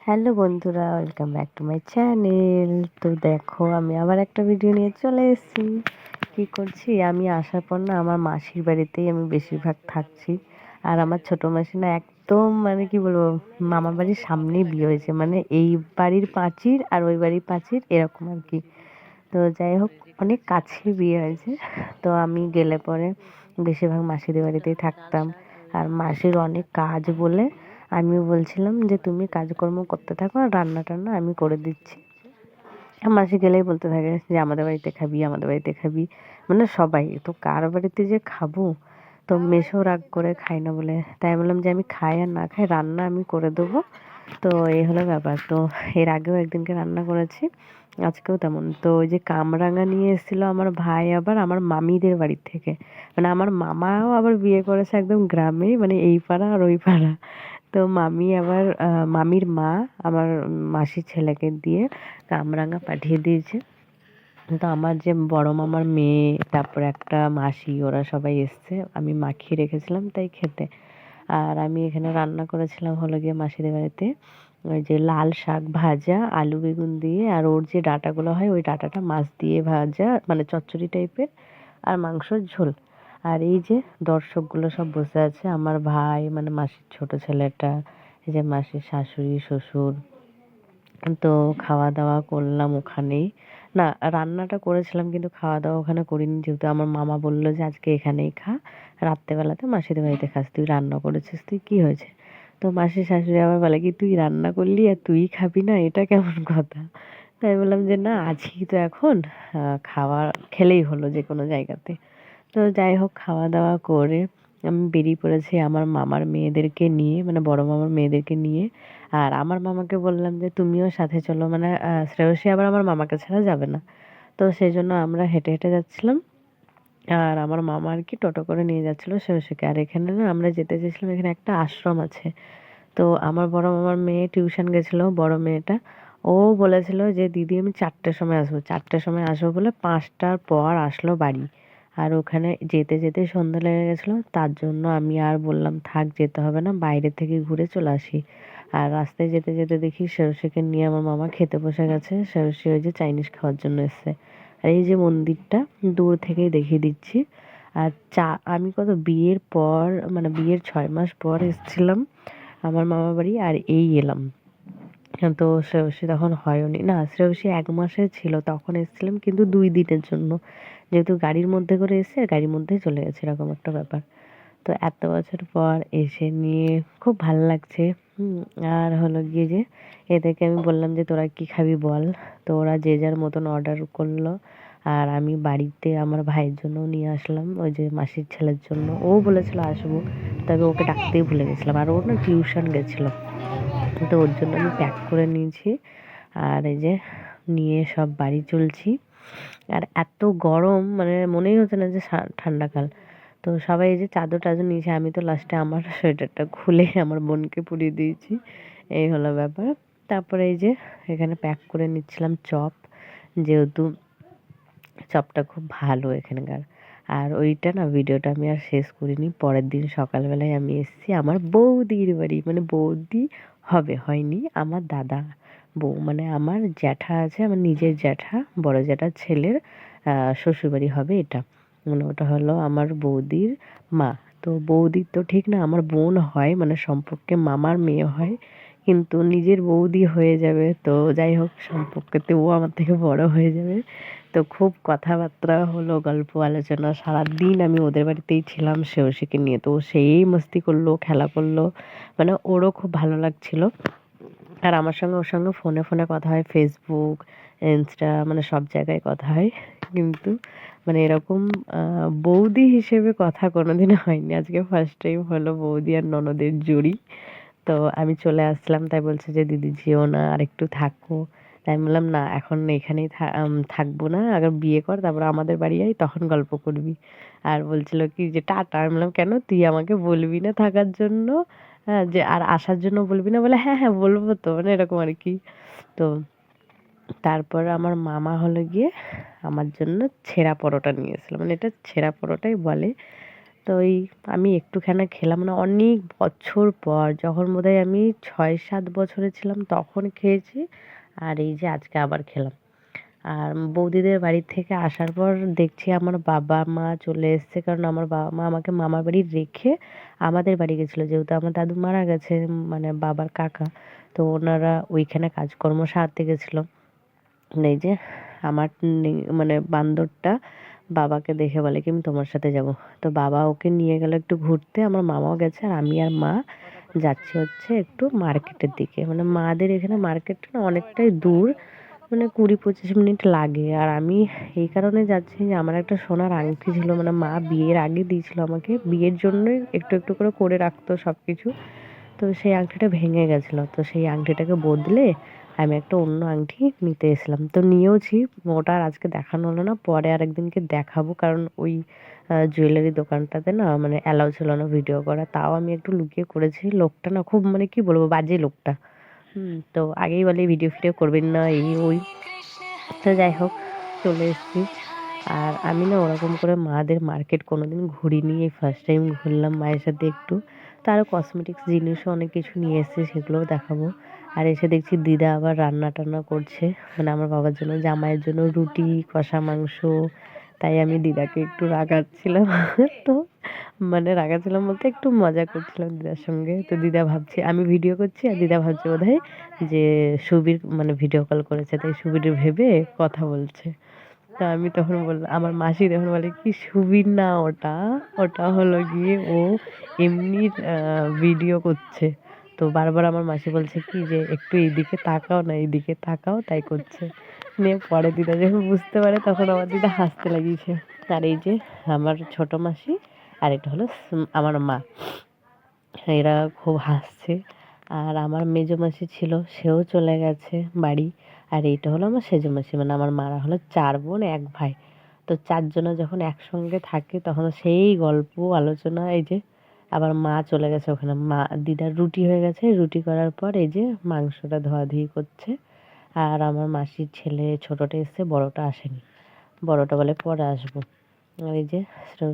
Hello বন্ধুরা, welcome back to my channel. তো দেখো, আমি আবার একটা ভিডিও নিয়ে চলে এসেছি। কী করছি, আমি আসার পর না আমার মাসির বাড়িতেই আমি বেশিরভাগ থাকছি। আর আমার ছোটো মাসি না একদম মানে কি বলবো, মামার বাড়ির সামনেই বিয়ে হয়েছে, মানে এই বাড়ির পাঁচির আর ওই বাড়ির পাঁচির এরকম আর কি। তো যাই হোক, অনেক কাছে বিয়ে হয়েছে। তো আমি গেলে পরে বেশিরভাগ মাসিদের বাড়িতেই থাকতাম। আর মাসির অনেক কাজ বলে আমিও বলছিলাম যে তুমি কাজকর্ম করতে থাকো, আর রান্না টান্না আমি করে দিচ্ছি। আর মাসি গেলেই বলতে থাকে যে আমাদের বাড়িতে খাবি, আমাদের বাড়িতে খাবি। মানে সবাই তো, কার বাড়িতে যে খাবো। তো মেসো রাগ করে খায় না বলে, তাই বললাম যে আমি খাই আর না খাই, রান্না আমি করে দেবো। তো এই হলো ব্যাপার। তো এর আগেও একদিনকে রান্না করেছি, আজকেও তেমন। তো ওই যে কামরাঙা নিয়ে এসেছিলো আমার ভাই আবার আমার মামিদের বাড়ির থেকে। মানে আমার মামাও আবার বিয়ে করেছে একদম গ্রামে, মানে এই পাড়া আর ওই পাড়া। তো মামি আবার মামির মা আমার মাসির ছেলেকে দিয়ে কামরাঙা পাঠিয়ে দিয়েছে। তো আমার যে বড় মামার মেয়ে, তারপরে একটা মাসি, ওরা সবাই এসছে, আমি মাখিয়ে রেখেছিলাম তাই খেতে। আর আমি এখানে রান্না করেছিলাম হলো গিয়ে মাসিদের বাড়িতে ওই যে লাল শাক ভাজা আলু বেগুন দিয়ে, আর ওর যে ডাঁটাগুলো হয় ওই ডাঁটাটা মাছ দিয়ে ভাজা, মানে চচ্চড়ি টাইপের, আর মাংসর ঝোল। আর এই যে দর্শকগুলো সব বসে আছে, আমার ভাই মানে মাসির ছোট ছেলেটা, এই যে মাসির শাশুড়ি শ্বশুর। তো খাওয়া দাওয়া করলাম ওখানেই। না, রান্নাটা করেছিলাম কিন্তু খাওয়া দাওয়া ওখানে করিনি, যেহেতু আমার মামা বললো যে আজকে এখানেই খা, রাত্রেবেলাতে মাসিদের বাড়িতে খাস, তুই রান্না করেছিস, তুই কি হয়েছে। তো মাসির শাশুড়ি আবার বলে কি, তুই রান্না করলি আর তুই খাবি না, এটা কেমন কথা। তাই বললাম যে না, আছি তো এখন, খাওয়া খেলেই হলো যে কোনো জায়গাতে। তো যাই হোক, খাওয়া দাওয়া করে আমি বেরিয়ে পড়েছি আমার মামার মেয়েদেরকে নিয়ে, মানে বড় মামার মেয়েদেরকে নিয়ে। আর আমার মামাকে বললাম যে তুমিও সাথে চলো, মানে শ্রেয়সী আবার আমার মামাকে ছাড়া যাবে না। তো সেই জন্য আমরা হেঁটে হেঁটে যাচ্ছিলাম। আর আমার মামা আর কি টোটো করে নিয়ে যাচ্ছিল শ্রেয়সীকে। আর এখানে না আমরা যেতে চেয়েছিলাম, এখানে একটা আশ্রম আছে। তো আমার বড় মামার মেয়ে টিউশন গেছিলো, বড় মেয়েটা। ও বলেছিল যে দিদি আমি 4টের সময় আসবো, 4টের সময় আসবো বলে 5টার পর আসলো বাড়ি। আর ওখানে যেতে যেতে সন্ধ্যা লেগে গেছিলো, তার জন্য আমি আর বললাম থাক, যেতে হবে না, বাইরে থেকে ঘুরে চলে আসি। আর রাস্তায় যেতে যেতে দেখি শ্রেয়সীকে নিয়ে আমার মামা খেতে বসে গেছে। শ্রেয়সী ওই যে চাইনিজ খাওয়ার জন্য এসছে। আর এই যে মন্দিরটা দূর থেকেই দেখিয়ে দিচ্ছি। আর আমি কত বিয়ের পর, মানে বিয়ের 6 মাস পর এসেছিলাম আমার মামা বাড়ি, আর এই এলাম। তো শ্রেয়সী তখন হয়নি, না শ্রেয়সী 1 মাসের ছিল তখন এসেছিলাম, কিন্তু 2 দিনের জন্য, যেহেতু গাড়ির মধ্যে করে এসে গাড়ির মধ্যেই চলে গেছে, এরকম একটা ব্যাপার। তো এত বছর পর এসে নিয়ে খুব ভালো লাগছে। আর হলো গিয়ে যে এদেরকে আমি বললাম যে তোরা কি খাবি বল। তো ওরা যে যার মতন অর্ডার করলো। আর আমি বাড়িতে আমার ভাইয়ের জন্যও নিয়ে আসলাম, ওই যে মাসির ছেলের জন্য। ও বলেছিল আসবো, তবে ওকে ডাকতেই ভুলে গেছিলাম, আর ও না টিউশন গেছিলো। তো ওর জন্য আমি প্যাক করে নিয়েছি। আর এই যে নিয়ে সব বাড়ি চলছি। আর এত গরম, মানে মনেই হচ্ছে না যে ঠান্ডাকাল। তো সবাই এই যে চাদর টাদর নিয়েছে, আমি তো লাস্টে আমার সোয়েটারটা খুলে আমার বোনকে পরিয়ে দিয়েছি। এই হলো ব্যাপার। তারপরে এই যে এখানে প্যাক করে নিচ্ছিলাম চপ, যেহেতু চপটা খুব ভালো এখানকার। আর ওইটা না, ভিডিওটা আমি আর শেষ করিনি। পরের দিন সকালবেলায় আমি এসেছি আমার বৌদির বাড়ি, মানে বৌদি হবে, হয়নি, আমার দাদা বউ, মানে আমার জ্যাঠা আছে, আমার নিজের জ্যাঠা, বড় জ্যাঠার ছেলের শ্বশুরবাড়ি হবে এটা। মানে ওটা হলো আমার বৌদির মা। তো বৌদির তো ঠিক না, আমার বোন হয়, মানে সম্পর্কে মামার মেয়ে হয়, কিন্তু নিজের বৌদি হয়ে যাবে। তো যাই হোক, সম্পর্কেতে ও আমার থেকে বড় হয়ে যাবে। তো খুব কথাবার্তা হলো, গল্প আলোচনা, সারাদিন আমি ওদের বাড়িতেই ছিলাম শ্রেয়সীকে নিয়ে। তো সেই মস্তি করলো, খেলা করলো, মানে ওরও খুব ভালো লাগছিল। আর আমার সঙ্গে ওর সঙ্গে ফোনে ফোনে কথা হয়, ফেসবুক, ইনস্টা, মানে সব জায়গায় কথা হয়। কিন্তু মানে এরকম বৌদি হিসেবে কথা কোনোদিনও হয়নি, আজকে ফার্স্ট টাইম হলো বৌদি আর ননদের জুড়ি। তো আমি চলে আসলাম, তাই বলছে যে দিদি যেও না, আর একটু থাকো। তাই আমি বললাম না, এখন এখানেই থাকবো না, আগে বিয়ে কর, তারপর আমাদের বাড়ি আয়, তখন গল্প করবি। আর বলছিল কি যে টাটা। আমি বললাম কেন, তুই আমাকে বলবি না থাকার জন্য? হ্যাঁ, যে আর আসার জন্য বলবি না? বলে হ্যাঁ হ্যাঁ বলবো তো, মানে এরকম আর কি। তো তারপর আমার মামা হলো গিয়ে আমার জন্য ছেঁড়া পরোটা নিয়ে এসেছিলো, মানে এটা ছেঁড়া পরোটাই বলে। তো ওই আমি একটুখানি খেলাম, মানে অনেক বছর পর, যখন বোধহয় আমি 6-7 বছরে ছিলাম তখন খেয়েছি। আর এই যে আজকে আবার খেলাম। আর বৌদিদের বাড়ি থেকে আসার পর দেখছি আমার বাবা মা চলে এসছে, কারণ আমার বাবা মা আমাকে মামার বাড়ি রেখে আমাদের বাড়ি গেছিলো, যেহেতু আমার দাদু মারা গেছে, মানে বাবার কাকা। তো ওনারা ওইখানে কাজকর্ম সারতে গেছিলো। এই যে আমার মানে বান্দরটা বাবাকে দেখে বলে কি আমি তোমার সাথে যাব। তো বাবা ওকে নিয়ে গেল একটু ঘুরতে, আমার মামাও গেছে, আর আমি আর মা যাচ্ছি হচ্ছে একটু মার্কেটের দিকে। মানে মাদের এখানে মার্কেটটা না অনেকটাই দূর, মানে 20-25 মিনিট লাগে। আর আমি এই কারণে যাচ্ছি যে আমার একটা সোনার আংটি ছিল, মানে মা বিয়ের আগে দিয়েছিল আমাকে, বিয়ের জন্যই একটু একটু করে করে রাখতো সব কিছু। তো সেই আংটিটা ভেঙে গেছিলো, তো সেই আংটিটাকে বদলে আমি একটা অন্য আংটি নিতে এসেছিলাম। তো নিয়েওছি, ওটা আর আজকে দেখানো হলো না, পরে আরেকদিনকে দেখাবো। কারণ ওই জুয়েলারি দোকানটাতে না মানে অ্যালাউ ছিল না ভিডিও করা, তাও আমি একটু লুকিয়ে করেছি। লোকটা না খুব, মানে কি বলবো, বাজে লোকটা। তো আগেই বলে ভিডিও ফিডিও করবেন না, এই ওই। তো যাই হোক, চলে এসেছি। আর আমি না ওরকম করে মাদের মার্কেট কোনোদিন ঘুরিনি, এই ফার্স্ট টাইম ঘুরলাম মায়ের সাথে একটু। তো আরও কসমেটিক্স জিনিসও অনেক কিছু নিয়ে এসেছি, সেগুলোও দেখাবো। আর এসে দেখছি দিদা আবার রান্না টান্না করছে, মানে আমার বাবার জন্য, জামাইয়ের জন্য রুটি, কষা মাংস। তাই আমি দিদাকে একটু রাগাচ্ছিলাম। তো মানে রাগাচ্ছিলাম বলতে একটু মজা করছিলাম দিদার সঙ্গে। তো দিদা ভাবছে আমি ভিডিও করছি, আর দিদা ভাবছে বোধহয় যে সুবীর মানে ভিডিও কল করেছে, তাই সুবীর ভেবে কথা বলছে। তা আমি তখন বললাম, আমার মাসি তখন বলে কি সুবীর না ওটা, ওটা হলো গিয়ে ও এমনি ভিডিও করছে। তো বারবার আমার মাসি বলছে কি যে একটু এইদিকে তাকাও না, এইদিকে তাকাও, তাই করছে। নিয়ে পরে দিদা যখন বুঝতে পারে তখন আমার দিদা হাসতে লাগিয়েছে। আর এই যে আমার ছোট মাসি, আর এটা হলো আমার মা, এরা খুব হাসছে। আর আমার মেজো মাসি ছিল, সেও চলে গেছে বাড়ি। আর এইটা হলো আমার সেজো মাসি, মানে আমার মারা হলো 4 বোন 1 ভাই। তো 4 জনা যখন একসঙ্গে থাকে তখন সেই গল্প আলোচনা। এই যে আবার মা চলে গেছে ওখানে, মা দিদার রুটি হয়ে গেছে, রুটি করার পর এই যে মাংসটা ধোয়াধুয়ি করছে। আর আমার মাসির ছেলে ছোটটা এসছে, বড়টা আসেনি, বড়টা বলে পরে আসবো। আর এই যে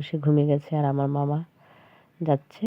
সে ঘুমিয়ে গেছে, আর আমার মামা যাচ্ছে।